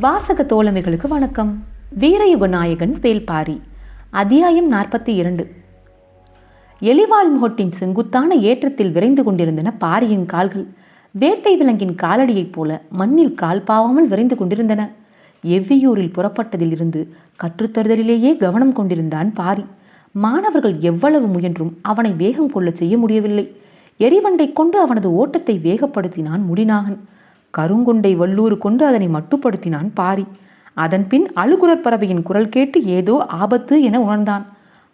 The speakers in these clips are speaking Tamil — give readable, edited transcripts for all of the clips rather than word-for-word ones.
வாசக தோழமைகளுக்கு வணக்கம். வீரயுக நாயகன் வேல்பாரி. அத்தியாயம் 42. எலிவாள் முகட்டின் செங்குத்தான ஏற்றத்தில் விரைந்து கொண்டிருந்தன பாரியின் கால்கள். வேட்டை விலங்கின் காலடியைப் போல மண்ணில் கால் பாவாமல் விரைந்து கொண்டிருந்தன. எவ்வியூரில் புறப்பட்டதில் இருந்து கற்றுத்தருதலிலேயே கவனம் கொண்டிருந்தான் பாரி. மாணவர்கள் எவ்வளவு முயன்றும் அவனை வேகம் கொள்ள செய்ய முடியவில்லை. எரிவண்டை கொண்டு அவனது ஓட்டத்தை வேகப்படுத்தினான் முடிநாகன். கருங்கொண்டை வல்லூறு கொண்டு அதனை மட்டுப்படுத்தினான் பாரி. அதன் பின் அழுகுரற் பறவையின் குரல் கேட்டு ஏதோ ஆபத்து என உணர்ந்தான்.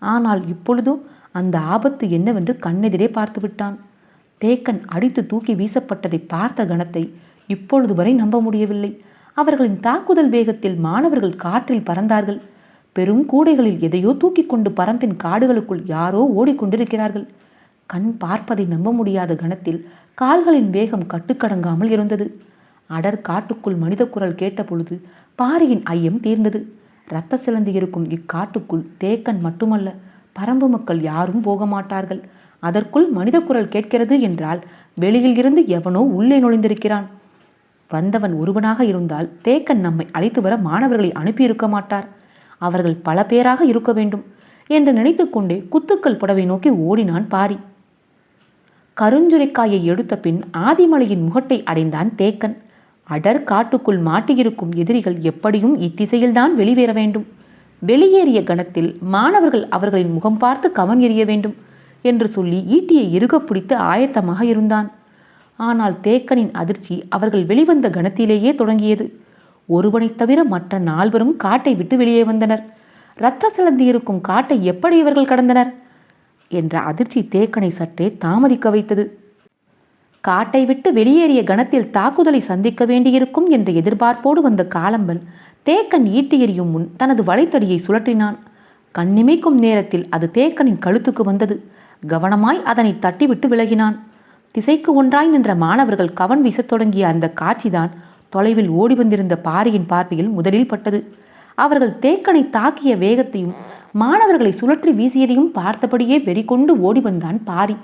ஆனால் இப்பொழுதோ அந்த ஆபத்து என்னவென்று கண்ணெதிரே பார்த்து விட்டான். தேக்கன் அடித்து தூக்கி வீசப்பட்டதை பார்த்த கணத்தை இப்பொழுது வரை நம்ப முடியவில்லை. அவர்களின் தாக்குதல் வேகத்தில் மாணவர்கள் காற்றில் பறந்தார்கள். பெரும் கூடைகளில் எதையோ தூக்கி கொண்டு பரம்பின் காடுகளுக்குள் யாரோ ஓடிக்கொண்டிருக்கிறார்கள். கண் பார்ப்பதை நம்ப முடியாத கணத்தில் கால்களின் வேகம் கட்டுக்கடங்காமல் இருந்தது. அடர் காட்டுக்குள் மனித குரல் கேட்ட பொழுது பாரியின் ஐயம் தீர்ந்தது. இரத்த சிலந்தி இருக்கும் இக்காட்டுக்குள் தேக்கன் மட்டுமல்ல, பரம்பு மக்கள் யாரும் போக மாட்டார்கள். அதற்குள் மனித குரல் கேட்கிறது என்றால் வெளியில் இருந்து எவனோ உள்ளே நுழைந்திருக்கிறான். வந்தவன் ஒருவனாக இருந்தால் தேக்கன் நம்மை அழைத்து வர மாணவர்களை அனுப்பியிருக்க மாட்டார். அவர்கள் பல பேராக இருக்க வேண்டும் என்று நினைத்து கொண்டே குத்துக்கள் புடவை நோக்கி ஓடினான் பாரி. கருஞ்சுரைக்காயை எடுத்த பின் ஆதிமலையின் முகட்டை அடைந்தான் தேக்கன். அடர் காட்டுக்குள் மாட்டியிருக்கும் எதிரிகள் எப்படியும் இத்திசையில்தான் வெளியேற வேண்டும். வெளியேறிய கணத்தில் மாணவர்கள் அவர்களின் முகம் பார்த்து கவன் எறிய வேண்டும் என்று சொல்லி ஈட்டியை இறுக பிடித்து ஆயத்தமாக இருந்தான். ஆனால் தேக்கனின் அதிர்ச்சி அவர்கள் வெளிவந்த கணத்திலேயே தொடங்கியது. ஒருவனைத் தவிர மற்ற 4 காட்டை விட்டு வெளியே வந்தனர். இரத்த சிலந்தி இருக்கும் காட்டை எப்படி இவர்கள் கடந்தனர் என்ற அதிர்ச்சி தேக்கனை சற்றே தாமதிக்க வைத்தது. காட்டை விட்டு வெளியேறிய கணத்தில் தாக்குதலை சந்திக்க வேண்டியிருக்கும் என்ற எதிர்பார்ப்போடு வந்த காலம்பன் தேக்கன் ஈட்டி எறியும் முன் தனது வலைத்தடியை சுழற்றினான். கண்ணிமைக்கும் நேரத்தில் அது தேக்கனின் கழுத்துக்கு வந்தது. கவனமாய் அதனை தட்டிவிட்டு விலகினான். திசைக்கு ஒன்றாய் நின்ற மாணவர்கள் கவன் வீசத் தொடங்கிய அந்த காட்சிதான் தொலைவில் ஓடி வந்திருந்த பாரியின் பார்வையில் முதலில் பட்டது. அவர்கள் தேக்கனை தாக்கிய வேகத்தையும் மாணவர்களை சுழற்றி வீசியதையும் பார்த்தபடியே வெறி கொண்டு ஓடி வந்தான் பாரி.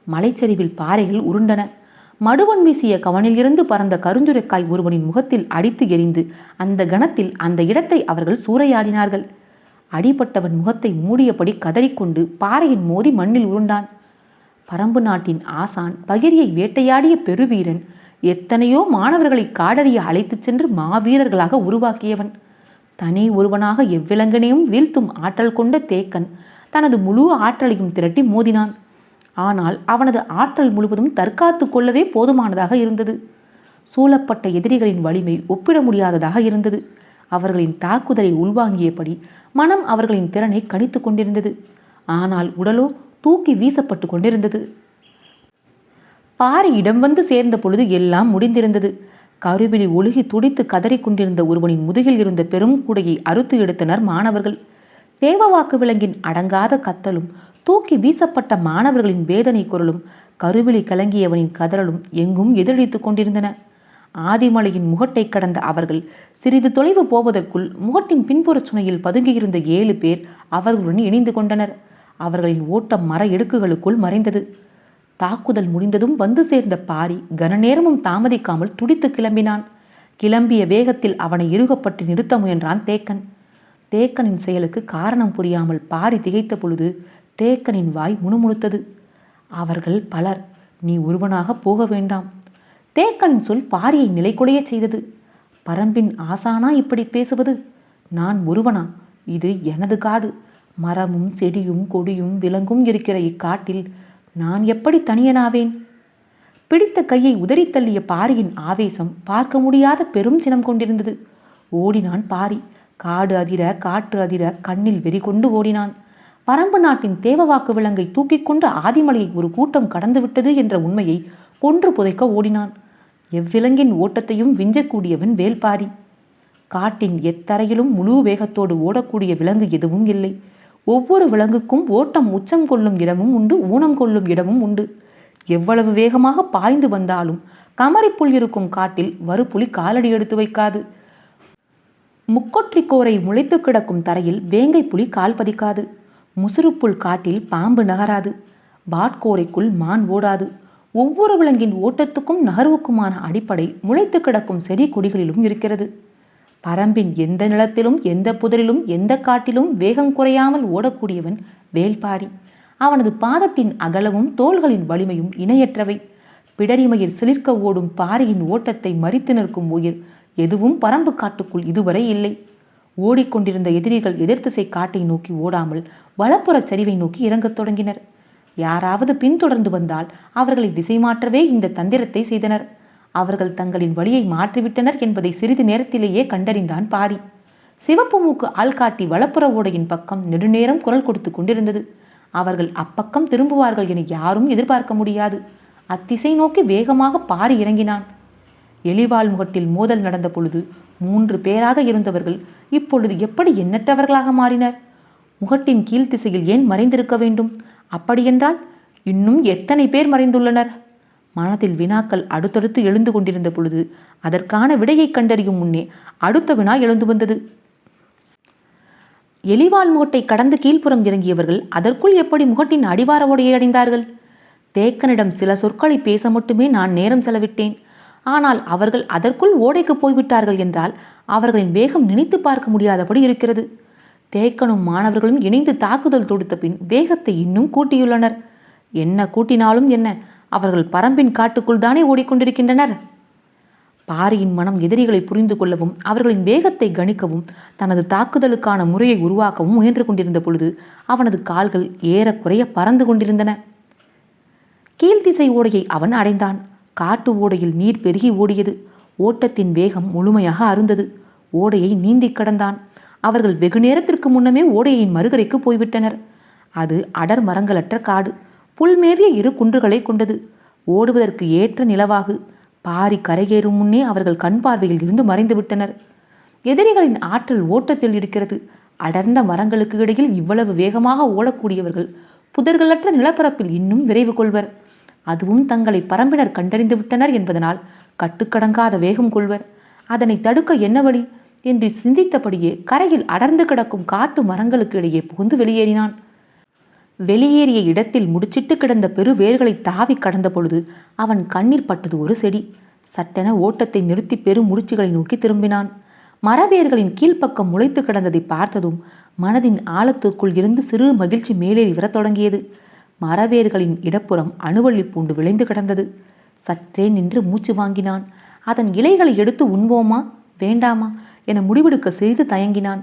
மலைச்சரிவில் பாறைகள் உருண்டன. மடுவன் வீசிய கவனில் இருந்து பறந்த கருஞ்சுரைக்காய் ஒருவனின் முகத்தில் அடித்து எறிந்து அந்த கணத்தில் அந்த இடத்தை அவர்கள் சூறையாடினார்கள். அடிபட்டவன் முகத்தை மூடியபடி கதறிக்கொண்டு பாறையின் மோதி மண்ணில் உருண்டான். பரம்பு நாட்டின் ஆசான், பகிரியை வேட்டையாடிய பெருவீரன், எத்தனையோ மாணவர்களை காடறிய அழைத்துச் சென்று மாவீரர்களாக உருவாக்கியவன், தனி ஒருவனாக எவ்விலங்கனையும் வீழ்த்தும் ஆற்றல் கொண்ட தேக்கன் தனது முழு ஆற்றலையும் திரட்டி மோதினான். ஆனால் அவனது ஆற்றல் முழுவதும் தற்காத்து கொள்ளவே போதுமானதாக இருந்தது. சூழப்பட்ட எதிரிகளின் வலிமை ஒப்பிட முடியாததாக இருந்தது. அவர்களின் தாக்குதலை உள்வாங்கியபடி மனம் அவர்களின் திறனை கணித்து கொண்டிருந்தது. ஆனால் உடலோ தூக்கி வீசப்பட்டு கொண்டிருந்தது. பாரி இடம் வந்து சேர்ந்த பொழுது எல்லாம் முடிந்திருந்தது. கருவிழி ஒழுகி துடித்து கதறி கொண்டிருந்த ஒருவனின் முதுகில் இருந்த பெரும் கூடையை அறுத்து எடுத்தனர் மாணவர்கள். தேவவாக்கு விலங்கின் அடங்காத கத்தலும் தூக்கி வீசப்பட்ட மாணவர்களின் வேதனை குரலும் கருவிழி கலங்கியவனின் கதறலும் எங்கும் எதிரொலித்து கொண்டிருந்தன. ஆதிமலையின் முகட்டை கடந்த அவர்கள் சிறிது தொலைவு போவதற்குள் முகட்டின் பின்புற சுனையில் பதுங்கியிருந்த 7 பேர் அவர்களுடன் இணைந்து கொண்டனர். அவர்களின் ஓட்டம் மர இடுக்குகளுக்குள் மறைந்தது. தாக்குதல் முடிந்ததும் வந்து சேர்ந்த பாரி கனநேரமும் தாமதிக்காமல் துடித்து கிளம்பினான். கிளம்பிய வேகத்தில் அவனை இறுகப்பட்டு நிறுத்த முயன்றான் தேக்கன். தேக்கனின் செயலுக்கு காரணம் புரியாமல் பாரி திகைத்த பொழுது தேக்கனின் வாய் முணுமுணுத்தது. அவர்கள் பலர், நீ ஒருவனாக போக வேண்டாம். தேக்கனின் சொல் பாரியை நிலைகுலைய செய்தது. பரம்பின் ஆசானா இப்படி பேசுவது? நான் ஒருவனா? இது எனது காடு. மரமும் செடியும் கொடியும் விலங்கும் இருக்கிற இக்காட்டில் நான் எப்படி தனியனாவேன்? பிடித்த கையை உதறி தள்ளிய பாரியின் ஆவேசம் பார்க்க முடியாத பெரும் சினம் கொண்டிருந்தது. ஓடினான் பாரி. காடு அதிர காற்று அதிர கண்ணில் வெறி கொண்டு ஓடினான். பரம்பு நாட்டின் தேவவாக்கு விலங்கை தூக்கி கொண்டு ஆதிமலையை ஒரு கூட்டம் கடந்துவிட்டது என்ற உண்மையை கொன்று புதைக்க ஓடினான். எவ்விலங்கின் ஓட்டத்தையும் விஞ்சக்கூடியவன் வேல்பாரி. காட்டின் எத்தரையிலும் முழு வேகத்தோடு ஓடக்கூடிய விலங்கு எதுவும் இல்லை. ஒவ்வொரு விலங்குக்கும் ஓட்டம் உச்சம் கொள்ளும் இடமும் உண்டு, ஊனம் கொள்ளும் இடமும் உண்டு. எவ்வளவு வேகமாக பாய்ந்து வந்தாலும் கமரிப்புள் இருக்கும் காட்டில் வறுப்புலி காலடி எடுத்து வைக்காது. முக்கொற்றிக்கோரை முளைத்து கிடக்கும் தரையில் வேங்கை புலி கால் பதிக்காது. முசுறுப்புள் காட்டில் பாம்பு நகராது. வாட்கோரைக்குள் மான் ஓடாது. ஒவ்வொரு விலங்கின் ஓட்டத்துக்கும் நகர்வுக்குமான அடிப்படை முளைத்து கிடக்கும் செடி கொடிகளிலும் இருக்கிறது. பரம்பின் எந்த நிலத்திலும் எந்த புதரிலும் எந்த காட்டிலும் வேகம் குறையாமல் ஓடக்கூடியவன் வேல்பாரி. அவனது பாதத்தின் அகலமும் தோள்களின் வலிமையும் இணையற்றவை. பிடரிமையில் சிலிர்க்க ஓடும் பாரியின் ஓட்டத்தை மறித்து நிற்கும் உயிர் எதுவும் பரம்பு காட்டுக்குள் இதுவரை இல்லை. ஓடிக்கொண்டிருந்த எதிரிகள் எதிர்த்திசை காட்டை நோக்கி ஓடாமல் வலப்புறச் சரிவை நோக்கி இறங்கத் தொடங்கினர். யாராவது பின்தொடர்ந்து வந்தால் அவர்களை திசை மாற்றவே இந்த தந்திரத்தை செய்தனர். அவர்கள் தங்களின் வழியை மாற்றிவிட்டனர் என்பதை சிறிது நேரத்திலேயே கண்டறிந்தான் பாரி. சிவப்பு மூக்கு ஆள்காட்டி வலப்புற ஓடையின் பக்கம் நெடுநேரம் குரல் கொடுத்து கொண்டிருந்தது. அவர்கள் அப்பக்கம் திரும்புவார்கள் என யாரும் எதிர்பார்க்க முடியாது. அத்திசை நோக்கி வேகமாக பாரி இறங்கினான். எலிவால் முகட்டில் மோதல் நடந்த பொழுது 3 பேராக இருந்தவர்கள் இப்பொழுது எப்படி எண்ணற்றவர்களாக மாறினர்? முகட்டின் கீழ்த்திசையில் ஏன் மறைந்திருக்க வேண்டும்? அப்படியென்றால் இன்னும் எத்தனை பேர் மறைந்துள்ளனர்? மனதில் வினாக்கள் அடுத்தடுத்து எழுந்து கொண்டிருந்த பொழுது அதற்கான விடையை கண்டறியும் முன்னே அடுத்த வினா எழுந்து வந்தது. எலிவால் முகட்டை கடந்து கீழ்ப்புறம் இறங்கியவர்கள் அதற்குள் எப்படி முகட்டின் அடிவார ஓடையை அடைந்தார்கள்? தேக்கனிடம் சில சொற்களை பேச மட்டுமே நான் நேரம் செலவிட்டேன். ஆனால் அவர்கள் அதற்குள் ஓடைக்கு போய்விட்டார்கள் என்றால் அவர்களின் வேகம் நினைத்து பார்க்க முடியாதபடி இருக்கிறது. தேக்கனும் மாணவர்களும் இணைந்து தாக்குதல் தொடுத்த பின் வேகத்தை இன்னும் கூட்டியுள்ளனர். என்ன கூட்டினாலும் என்ன, அவர்கள் பரம்பின் காட்டுக்குள் தானே ஓடிக்கொண்டிருக்கின்றனர். பாரியின் மனம் எதிரிகளை புரிந்து கொள்ளவும் அவர்களின் வேகத்தை கணிக்கவும் தனது தாக்குதலுக்கான முறையை உருவாக்கவும் முயன்று கொண்டிருந்த பொழுது அவனது கால்கள் ஏறக்குறைய பறந்து கொண்டிருந்தன. கீழ்த்திசை ஓடையை அவன் அடைந்தான். காட்டு ஓடையில் நீர் பெருகி ஓடியது. ஓட்டத்தின் வேகம் முழுமையாக அருந்தது. ஓடையை நீந்தி கடந்தான். அவர்கள் வெகு நேரத்திற்கு முன்னமே ஓடையின் மறுகரைக்கு போய்விட்டனர். அது அடர் மரங்களற்ற காடு. புல்மேவிய 2 குன்றுகளை கொண்டது. ஓடுவதற்கு ஏற்ற நிலவாகு. பாரி கரையேறும் முன்னே அவர்கள் கண் பார்வையில் இருந்து மறைந்து விட்டனர். எதிரிகளின் ஆற்றல் ஓட்டத்தில் இருக்கிறது. அடர்ந்த மரங்களுக்கு இடையில் இவ்வளவு வேகமாக ஓடக்கூடியவர்கள் புதர்களற்ற நிலப்பரப்பில் இன்னும் விரைவு கொள்வர். அதுவும் தங்களை பரம்பினர் கண்டறிந்து விட்டனர் என்பதனால் கட்டுக்கடங்காத வேகம் கொள்வர். அதனை தடுக்க என்ன வழி என்று சிந்தித்தபடியே கரையில் அடர்ந்து கிடக்கும் காட்டு மரங்களுக்கு இடையே புகுந்து வெளியேறினான். வெளியேறிய இடத்தில் முடிச்சிட்டு கிடந்த பெரு வேர்களை தாவி கடந்த பொழுது அவன் கண்ணில் பட்டது ஒரு செடி. சட்டென ஓட்டத்தை நிறுத்தி பெரு முடிச்சுகளை நோக்கி திரும்பினான். மரவேர்களின் கீழ்ப்பக்கம் முளைத்து கிடந்ததை பார்த்ததும் மனதின் ஆழத்துக்குள் இருந்து சிறு மகிழ்ச்சி மேலேறி வரத் தொடங்கியது. மரவேர்களின் இடப்புறம் அணுவள்ளி பூண்டு விளைந்து கிடந்தது. சற்றே நின்று மூச்சு வாங்கினான். அதன் இலைகளை எடுத்து உண்போமா வேண்டாமா என முடிவெடுக்க சிறிது தயங்கினான்.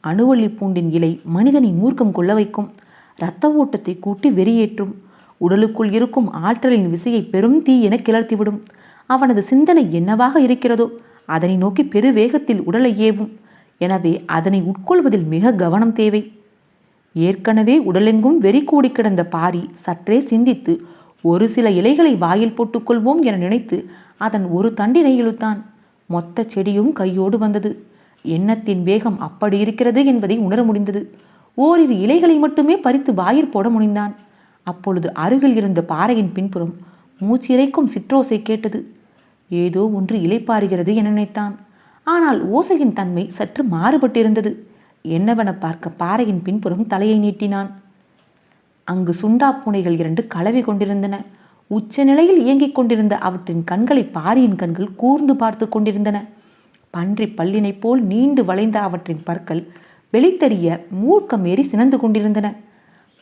அணுவள்ளி பூண்டின் இலை மனிதனை மூர்க்கம் கொள்ள வைக்கும். இரத்த ஓட்டத்தை கூட்டி வெறியேற்றும். உடலுக்குள் இருக்கும் ஆற்றலின் விசையை பெரும் தீ என கிளர்த்திவிடும். அவனது சிந்தனை என்னவாக இருக்கிறதோ அதனை நோக்கி பெரு வேகத்தில் உடலை ஏவும். எனவே அதனை உட்கொள்வதில் மிக கவனம் தேவை. ஏற்கனவே உடலெங்கும் வெறி கூடி கிடந்த பாரி சற்றே சிந்தித்து ஒரு சில இலைகளை வாயில் போட்டுக்கொள்வோம் என நினைத்து அதன் ஒரு தண்டினை இழுத்தான். மொத்த செடியும் கையோடு வந்தது. எண்ணத்தின் வேகம் அப்படி இருக்கிறது என்பதை உணர முடிந்தது. ஓரிரு இலைகளை மட்டுமே பறித்து வாயில் போட முனைந்தான். அப்பொழுது அருகில் இருந்த பாறையின் பின்புறம் மூச்சிறைக்கும் சிற்றோசை கேட்டது. ஏதோ ஒன்று இலைப்பாறுகிறது என நினைத்தான். ஆனால் ஓசையின் தன்மை சற்று மாறுபட்டிருந்தது. என்னவென பார்க்க பாறையின் பின்புறம் தலையை நீட்டினான். அங்கு சுண்டா பூனைகள் 2 கலவி கொண்டிருந்தன. உச்ச நிலையில் இயங்கிக் கொண்டிருந்த அவற்றின் கண்களை பாரியின் கண்கள் கூர்ந்து பார்த்து கொண்டிருந்தன. பன்றி பல்லினை போல் நீண்டு வளைந்த அவற்றின் பற்கள் வெளித்தெரிய மூர்க்கமேறி சினந்து கொண்டிருந்தன.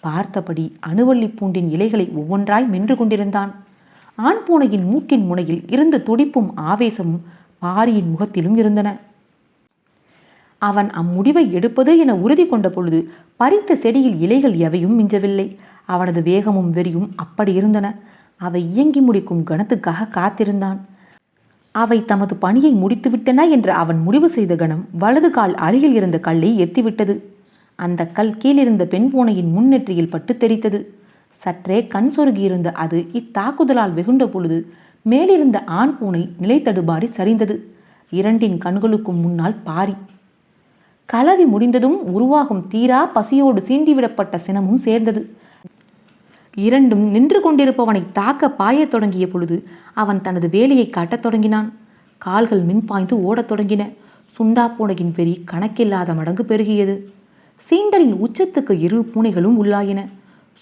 பார்த்தபடி அணுவள்ளி பூண்டின் இலைகளை ஒவ்வொன்றாய் மென்று கொண்டிருந்தான். ஆண் பூனையின் மூக்கின் முனையில் இருந்த துடிப்பும் ஆவேசமும் பாரியின் முகத்திலும் இருந்தன. அவன் அம்முடிவை எடுப்பது என உறுதி கொண்ட பொழுது பறித்த செடியில் இலைகள் எவையும் மிஞ்சவில்லை. அவனது வேகமும் வெறியும் அப்படி இருந்தன. அவை இயங்கி முடிக்கும் கணத்துக்காக காத்திருந்தான். அவை தமது பணியை முடித்துவிட்டன என்று அவன் முடிவு செய்த கணம் வலது கால் அருகில் இருந்த கல்லை எத்திவிட்டது. அந்த கல் கீழிருந்த பெண் பூனையின் முன்னெற்றியில் பட்டு தெரித்தது. சற்றே கண் சொருகியிருந்த அது இத்தாக்குதலால் வெகுண்ட பொழுது மேலிருந்த ஆண் பூனை நிலை தடுமாறி சரிந்தது. 2 கண்களுக்கும் முன்னால் பாரி. கலவி முடிந்ததும் உருவாகும் தீரா பசியோடு சீண்டிவிடப்பட்ட சினமும் சேர்ந்தது. 2ம் நின்று கொண்டிருப்பவனை தாக்க பாயத் தொடங்கிய பொழுது அவன் தனது வேலையை காட்டத் தொடங்கினான். கால்கள் மின்பாய்ந்து ஓடத் தொடங்கின. சுண்டா பூனையின் வெறி கணக்கில்லாத மடங்கு பெருகியது. சீண்டலின் உச்சத்துக்கு 2 பூனைகளும் உள்ளாயின.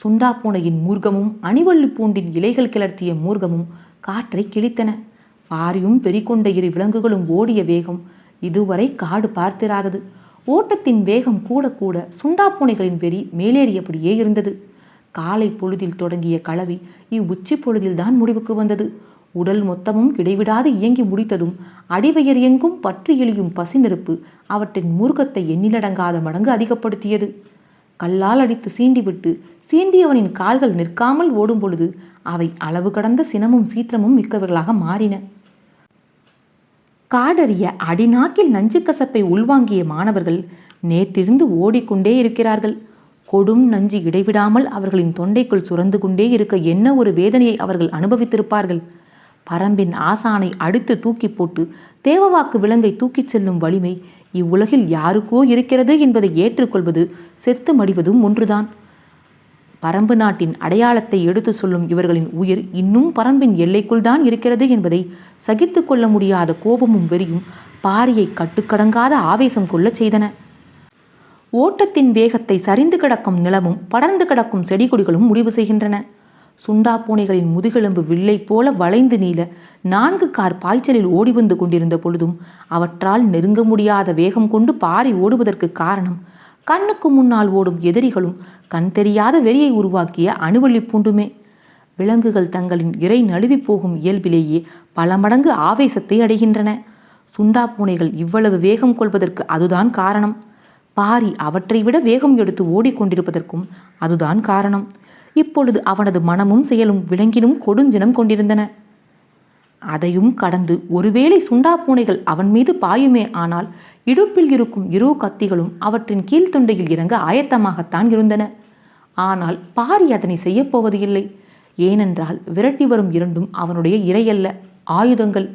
சுண்டா பூனையின் மூர்க்கமும் அணிவள்ளி பூண்டின் இலைகள் கிளர்த்திய மூர்க்கமும் காற்றை கிழித்தன. பாரியும் வெறி கொண்ட 2 விலங்குகளும் ஓடிய வேகம் இதுவரை காடு பார்த்திராதது. ஓட்டத்தின் வேகம் கூட கூட சுண்டாப்பூனைகளின் வெறி மேலேறியபடியே இருந்தது. காலை பொழுதில் தொடங்கிய களவி இவ்வுச்சி பொழுதில்தான் முடிவுக்கு வந்தது. உடல் மொத்தமும் இடைவிடாது இயங்கி முடித்ததும் அடிவயர் எங்கும் பற்றி எழியும் பசி நெருப்பு அவற்றின் மூர்க்கத்தை எண்ணிலடங்காத மடங்கு அதிகப்படுத்தியது. கல்லால் அடித்து சீண்டிவிட்டு சீண்டியவனின் கால்கள் நிற்காமல் ஓடும் பொழுது அவை அளவு கடந்த சினமும் சீற்றமும் மிக்கவர்களாக மாறின. காடறிய அடிநாக்கில் நஞ்சு கசப்பை உள்வாங்கிய மாணவர்கள் நேற்றிருந்து ஓடிக்கொண்டே இருக்கிறார்கள். கொடும் நஞ்சு இடைவிடாமல் அவர்களின் தொண்டைக்குள் சுரந்து கொண்டே இருக்க என்ன ஒரு வேதனையை அவர்கள் அனுபவித்திருப்பார்கள். பரம்பின் ஆசானை அடுத்து தூக்கி போட்டு தேவவாக்கு விலங்கை தூக்கிச் செல்லும் வலிமை இவ்வுலகில் யாருக்கோ இருக்கிறது என்பதை ஏற்றுக்கொள்வது செத்து மடிவதும் ஒன்றுதான். பரம்பு நாட்டின் அடையாளத்தை எடுத்து சொல்லும் இவர்களின் உயிர் இன்னும் பரம்பின் எல்லைக்குள் தான் இருக்கிறது என்பதை சகித்து கொள்ள முடியாத கோபமும் வெறியும் பாரியை கட்டுக்கடங்காத ஆவேசம் கொள்ள செய்தன. ஓட்டத்தின் வேகத்தை சரிந்து கிடக்கும் நிலமும் படர்ந்து கிடக்கும் செடி கொடிகளும் முடிவு செய்கின்றன. சுண்டாப்பூனைகளின் முதுகெலும்பு வில்லை போல வளைந்து நீள 4 கார் பாய்ச்சலில் ஓடி வந்து கொண்டிருந்த பொழுதும் அவற்றால் நெருங்க முடியாத வேகம் கொண்டு பாரி ஓடுவதற்கு காரணம் கண்ணுக்கு முன்னால் ஓடும் எதிரிகளும் கண் தெரியாத வெறியை உருவாக்கிய அணுவள்ளி பூண்டுமே. விலங்குகள் தங்களின் இறை நழுவி போகும் இயல்பிலேயே பல மடங்கு ஆவேசத்தை அடைகின்றன. சுண்டாப்பூனைகள் இவ்வளவு வேகம் கொள்வதற்கு அதுதான் காரணம். பாரி அவற்றை விட வேகம் எடுத்து ஓடிக்கொண்டிருப்பதற்கும் அதுதான் காரணம். இப்பொழுது அவனது மனமும் செயலும் விலங்கினும் கொடுஞ்சினம் கொண்டிருந்தன. அதையும் கடந்து ஒருவேளை சுண்டாப்பூனைகள் அவன் மீது பாயுமே ஆனால் இடுப்பில் இருக்கும் இரு கத்திகளும் அவற்றின் கீழ்த்தொண்டையில் இறங்க ஆயத்தமாகத்தான் இருந்தன. ஆனால் பாரி அதனை செய்யப்போவது இல்லை. ஏனென்றால் விரட்டி வரும் இரண்டும் அவனுடைய இரையல்ல, ஆயுதங்கள்.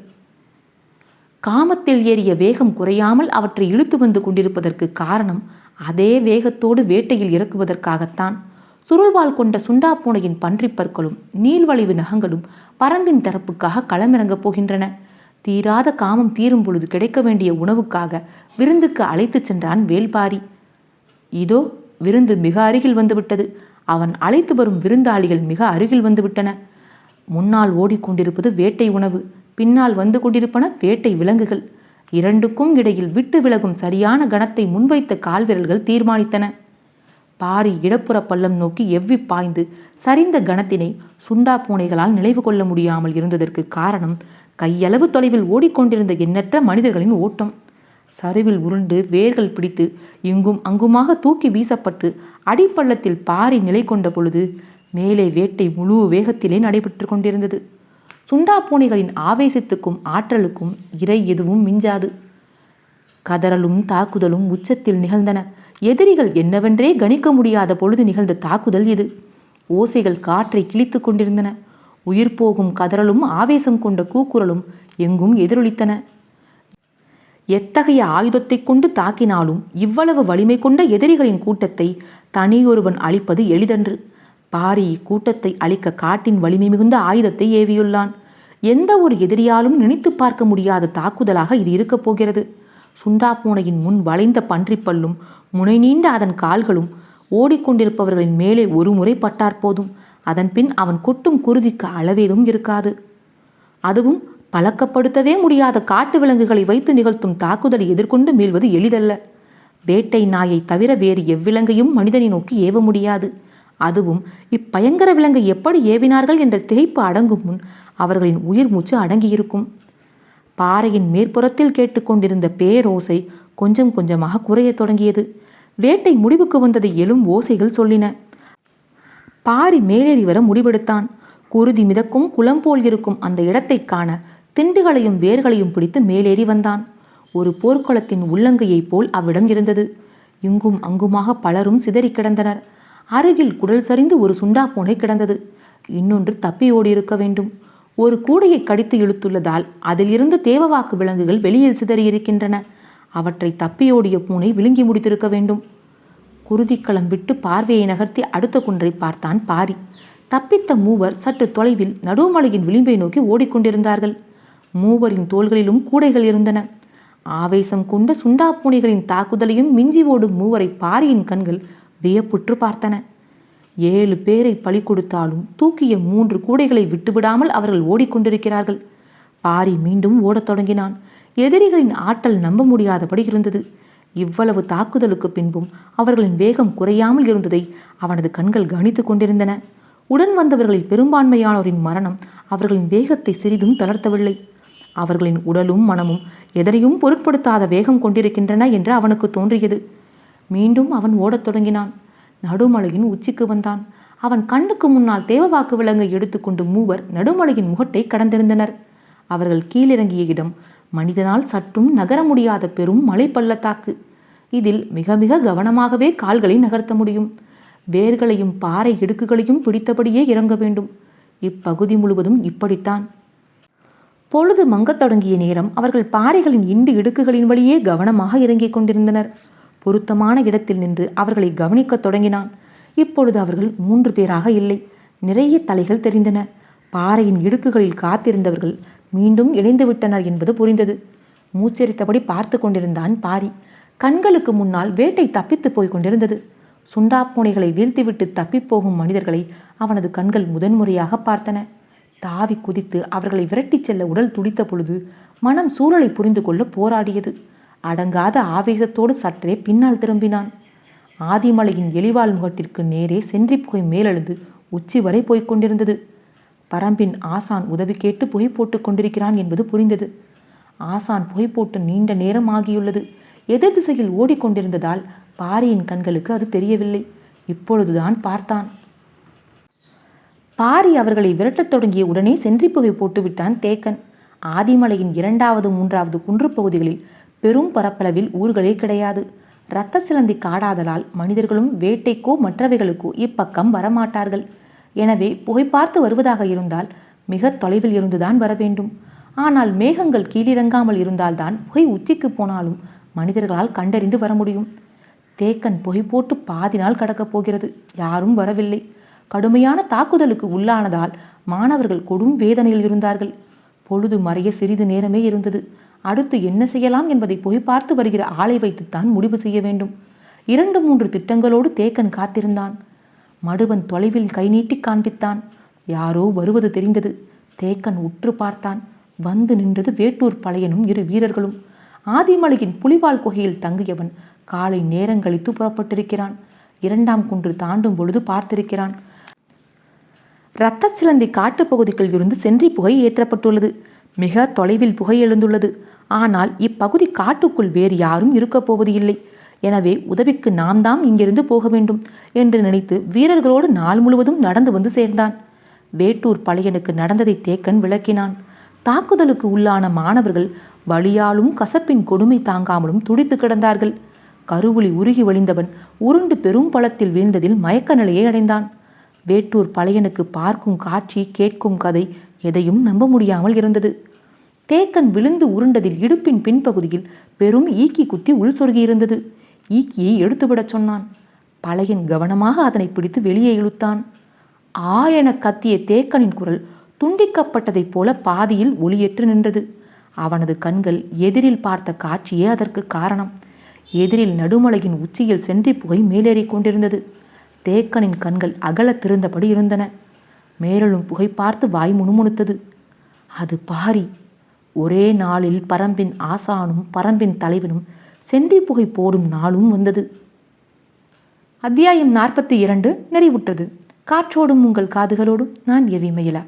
காமத்தில் ஏறிய வேகம் குறையாமல் அவற்றை இழுத்து வந்து கொண்டிருப்பதற்கு காரணம் அதே வேகத்தோடு வேட்டையில் இறக்குவதற்காகத்தான். சுருள்வாள் கொண்ட சுண்டாப்பூனையின் பன்றிப் பற்களும் நீள்வளைவு நகங்களும் பரம்பின் தரப்புக்காக களமிறங்கப் போகின்றன. தீராத காமம் தீரும் பொழுது கிடைக்க வேண்டிய உணவுக்காக விருந்துக்கு அழைத்துச் சென்றான் வேல்பாரி. இதோ விருந்து மிக அருகில் வந்துவிட்டது. அவன் அழைத்து வரும் விருந்தாளிகள் மிக அருகில் வந்துவிட்டன. முன்னால் ஓடிக்கொண்டிருப்பது வேட்டை உணவு, பின்னால் வந்து கொண்டிருப்பன வேட்டை விலங்குகள். இரண்டுக்கும் இடையில் விட்டு விலகும் சரியான கணத்தை முன்வைத்த கால்விரல்கள் தீர்மானித்தன. பாரி இடப்புற பள்ளம் நோக்கி எவ்வி பாய்ந்து சரிந்த கணத்தினை சுண்டாப்பூனைகளால் நினைவு கொள்ள முடியாமல் இருந்ததற்கு காரணம் கையளவு தொலைவில் ஓடிக்கொண்டிருந்த எண்ணற்ற மனிதர்களின் ஓட்டம். சரிவில் உருண்டு வேர்கள் பிடித்து இங்கும் அங்குமாக தூக்கி வீசப்பட்டு அடிப்பள்ளத்தில் பாரி நிலை கொண்ட பொழுது மேலே வேட்டை முழு வேகத்திலே நடைபெற்று கொண்டிருந்தது. சுண்டாப்பூனைகளின் ஆவேசத்துக்கும் ஆற்றலுக்கும் இறை எதுவும் மிஞ்சாது. கதறலும் தாக்குதலும் உச்சத்தில் நிகழ்ந்தன. எதிரிகள் என்னவென்றே கணிக்க முடியாத பொழுது நிகழ்ந்த தாக்குதல் இது. ஓசைகள் காற்றை கிழித்து கொண்டிருந்தன. உயிர் போகும் கதறலும் ஆவேசம் கொண்ட கூக்குரலும் எங்கும் எதிரொலித்தன. எத்தகைய ஆயுதத்தை கொண்டு தாக்கினாலும் இவ்வளவு வலிமை கொண்ட எதிரிகளின் கூட்டத்தை தனியொருவன் அழிப்பது எளிதன்று. பாரி கூட்டத்தை அழிக்க காட்டின் வலிமை மிகுந்த ஆயுதத்தை ஏவியுள்ளான். எந்த ஒரு எதிரியாலும் நினைத்து பார்க்க முடியாத தாக்குதலாக இது இருக்கப் போகிறது. சுண்டாப்பூனையின் முன் வளைந்த பன்றிப்பல்லும் முனை நீண்ட அதன் கால்களும் ஓடிக்கொண்டிருப்பவர்களின் மேலே ஒரு முறை பட்டார் போதும். அதன் பின் அவன் கொட்டும் குருதிக்கு அளவேதும் இருக்காது. அதுவும் பழக்கப்படுத்தவே முடியாத காட்டு விலங்குகளை வைத்து நிகழ்த்தும் தாக்குதலை எதிர்கொண்டு மீள்வது எளிதல்ல. வேட்டை நாயை தவிர வேறு எவ்விலங்கையும் மனிதனை நோக்கி ஏவ முடியாது. அதுவும் இப்பயங்கர விலங்கை எப்படி ஏவினார்கள் என்ற திகைப்பு அடங்கும் முன் அவர்களின் உயிர் மூச்சு அடங்கியிருக்கும். பாறையின் மேற்புறத்தில் கேட்டுக்கொண்டிருந்த பேரோசை கொஞ்சம் கொஞ்சமாக குறையத் தொடங்கியது. வேட்டை முடிவுக்கு வந்ததை எழும் ஓசைகள் சொல்லின. பாரி மேலேறி வர முடிவெடுத்தான். குருதி மிதக்கும் குளம் போல் இருக்கும் அந்த இடத்தை காண திண்டுகளையும் வேர்களையும் பிடித்து மேலேறி வந்தான். ஒரு போர்க்களத்தின் உள்ளங்கையைப் போல் அவ்விடம் இருந்தது. இங்கும் அங்குமாக பலரும் சிதறி கிடந்தனர். அருகில் குடல் சரிந்து ஒரு சுண்டாப்பூனை கிடந்தது. இன்னொன்று தப்பி ஓடியிருக்க வேண்டும். ஒரு கூடையை கடித்து இழுத்துள்ளதால் அதில் இருந்து தேவவாக்கு விலங்குகள் வெளியில் சிதறியிருக்கின்றன. அவற்றை தப்பியோடிய பூனை விழுங்கி முடித்திருக்க வேண்டும். குருதிக்களம் விட்டு பார்வையை நகர்த்தி அடுத்த குன்றை பார்த்தான் பாரி. தப்பித்த மூவர் சற்று தொலைவில் நடுமலையின் விளிம்பை நோக்கி ஓடிக்கொண்டிருந்தார்கள். மூவரின் தோள்களிலும் கூடைகள் இருந்தன. ஆவேசம் கொண்ட சுண்டாப்பூனைகளின் தாக்குதலையும் மிஞ்சி ஓடும் மூவரை பாரியின் கண்கள் வியப்புற்று பார்த்தன. 7 பேரை பலி கொடுத்தாலும் தூக்கிய 3 கூடைகளை விட்டுவிடாமல் அவர்கள் ஓடிக்கொண்டிருக்கிறார்கள். பாரி மீண்டும் ஓடத் தொடங்கினான். எதிரிகளின் ஆற்றல் நம்ப முடியாதபடி இருந்தது. இவ்வளவு தாக்குதலுக்கு பின்பும் அவர்களின் வேகம் குறையாமல் இருந்ததை அவனது கண்கள் கவனித்துக் கொண்டிருந்தன. உடன் வந்தவர்களில் பெரும்பான்மையானோரின் மரணம் அவர்களின் வேகத்தை சிறிதும் தளர்த்தவில்லை. அவர்களின் உடலும் மனமும் எதனையும் பொருட்படுத்தாத வேகம் கொண்டிருக்கின்றன என்று அவனுக்கு தோன்றியது. மீண்டும் அவன் ஓடத் தொடங்கினான். நடுமலையின் உச்சிக்கு வந்தான். அவன் கண்ணுக்கு முன்னால் தேவவாக்கு விலங்கை எடுத்துக்கொண்டு மூவர் நடுமலையின் முகட்டை கடந்திருந்தனர். அவர்கள் கீழிறங்கிய இடம் மனிதனால் சற்றும் நகர முடியாத பெரும் மலை பள்ளத்தாக்கு. இதில் மிக மிக கவனமாகவே கால்களை நகர்த்த முடியும். வேர்களையும் பாறை இடுக்குகளையும் பிடித்தபடியே இறங்க வேண்டும். இப்பகுதி முழுவதும் இப்படித்தான். பொழுது மங்கத் தொடங்கிய நேரம் அவர்கள் பாறைகளின் இண்டு இடுக்குகளின் வழியே கவனமாக இறங்கிக் கொண்டிருந்தனர். பொருத்தமான இடத்தில் நின்று அவர்களை கவனிக்கத் தொடங்கினான். இப்பொழுது அவர்கள் 3 பேராக இல்லை. நிறைய தலைகள் தெரிந்தன. பாறையின் இடுக்குகளில் காத்திருந்தவர்கள் மீண்டும் இணைந்து விட்டனர் என்பது புரிந்தது. மூச்சரித்தபடி பார்த்து கொண்டிருந்தான் பாரி. கண்களுக்கு முன்னால் வேட்டை தப்பித்து போய் கொண்டிருந்தது. சுண்டாப்பூனைகளை வீழ்த்திவிட்டு தப்பிப்போகும் மனிதர்களை அவனது கண்கள் முதன்முறையாக பார்த்தன. தாவி குதித்து அவர்களை விரட்டிச் செல்ல உடல் துடித்த பொழுது மனம் சூழலை புரிந்து கொள்ள போராடியது. அடங்காத ஆவேசத்தோடு சற்றே பின்னால் திரும்பினான். ஆதிமலையின் எலிவால் முகட்டிற்கு நேரே சென்றி புகை மேலெழுந்து உச்சி வரை போய்க் கொண்டிருந்தது. பரம்பின் ஆசான் உதவி கேட்டு புகை போட்டுக் கொண்டிருக்கிறான் என்பது புரிந்தது. ஆசான் புகை போட்டு நீண்ட நேரம் ஆகியுள்ளது. எதிர் திசையில் ஓடிக்கொண்டிருந்ததால் பாரியின் கண்களுக்கு அது தெரியவில்லை. இப்பொழுதுதான் பார்த்தான். பாரி அவர்களை விரட்டத் தொடங்கிய உடனே சென்றி புகை போட்டுவிட்டான் தேக்கன். ஆதிமலையின் 2வது 3வது குன்று பகுதிகளில் பெரும் பரப்பளவில் ஊர்களே கிடையாது. இரத்த சிலந்தி காடாதலால் மனிதர்களும் வேட்டைக்கோ மற்றவைகளுக்கோ இப்பக்கம் வரமாட்டார்கள். எனவே புகை பார்த்து வருவதாக இருந்தால் மிக தொலைவில் இருந்துதான் வர வேண்டும். ஆனால் மேகங்கள் கீழிறங்காமல் இருந்தால்தான் புகை உச்சிக்கு போனாலும் மனிதர்களால் கண்டறிந்து வர முடியும். தேக்கன் புகை போட்டு பாதி நாள் கடக்கப் போகிறது. யாரும் வரவில்லை. கடுமையான தாக்குதலுக்கு உள்ளானதால் மாணவர்கள் கொடும் வேதனையில் இருந்தார்கள். பொழுது மறைய சிறிது நேரமே இருந்தது. அடுத்து என்ன செய்யலாம் என்பதை புகை பார்த்து வருகிற ஆளை வைத்துத்தான் முடிவு செய்ய வேண்டும். 2-3 திட்டங்களோடு தேக்கன் காத்திருந்தான். மடுவன் தொலைவில் கை நீட்டி காண்பித்தான். யாரோ வருவது தெரிந்தது. தேக்கன் உற்று பார்த்தான். வந்து நின்றது வேட்டூர் பழையனும் 2 வீரர்களும். ஆதிமலையின் புலிவால் குகையில் தங்கியவன் காலை நேரங்கழித்து புறப்பட்டிருக்கிறான். 2ஆம் குன்று தாண்டும் பொழுது பார்த்திருக்கிறான். இரத்த சிலந்தி காட்டுப்பகுதிக்குள் இருந்து சென்றி புகை ஏற்றப்பட்டுள்ளது. மிக தொலைவில் புகை எழுந்துள்ளது. ஆனால் இப்பகுதி காட்டுக்குள் வேறு யாரும் இருக்கப் போவது இல்லை. எனவே உதவிக்கு நாம் தான் இங்கிருந்து போக வேண்டும் என்று நினைத்து வீரர்களோடு நாள் முழுவதும் நடந்து வந்து சேர்ந்தான். வேட்டூர் பழையனுக்கு நடந்ததை தேக்கன் விளக்கினான். தாக்குதலுக்கு உள்ளான மாணவர்கள் வலியாலும் கசப்பின் கொடுமை தாங்காமலும் துடித்து கிடந்தார்கள். கருவுளி உருகி வழிந்தவன் உருண்டு பெரும் பள்ளத்தில் வீழ்ந்ததில் மயக்க நிலையை அடைந்தான். வேட்டூர் பழையனுக்கு பார்க்கும் காட்சி, கேட்கும் கதை எதையும் நம்ப முடியாமல் இருந்தது. தேக்கன் விழுந்து உருண்டதில் இடுப்பின் பின்பகுதியில் பெரும் ஈக்கி குத்தி உள் சொருகியிருந்தது. ஈக்கியை எடுத்துவிடச் சொன்னான். பழையன் கவனமாக அதனை பிடித்து வெளியே இழுத்தான். ஆ என கத்திய தேக்கனின் குரல் துண்டிக்கப்பட்டதைப் போல பாதியில் ஒளியேற்று நின்றது. அவனது கண்கள் எதிரில் பார்த்த காட்சியே அதற்கு காரணம். எதிரில் நடுமலையின் உச்சியில் சென்றி புகை மேலேறி கொண்டிருந்தது. தேக்கனின் கண்கள் அகல திறந்தபடி இருந்தன. மேலும் புகை பார்த்து வாய் முணுமுணுத்தது. அது பாரி. ஒரே நாளில் பரம்பின் ஆசானும் பரம்பின் தலைவனும் சென்றி புகை போடும் நாளும் வந்தது. அத்தியாயம் 42 நிறைவுற்றது. காற்றோடும் உங்கள் காதுகளோடும் நான் எவி மயிலா.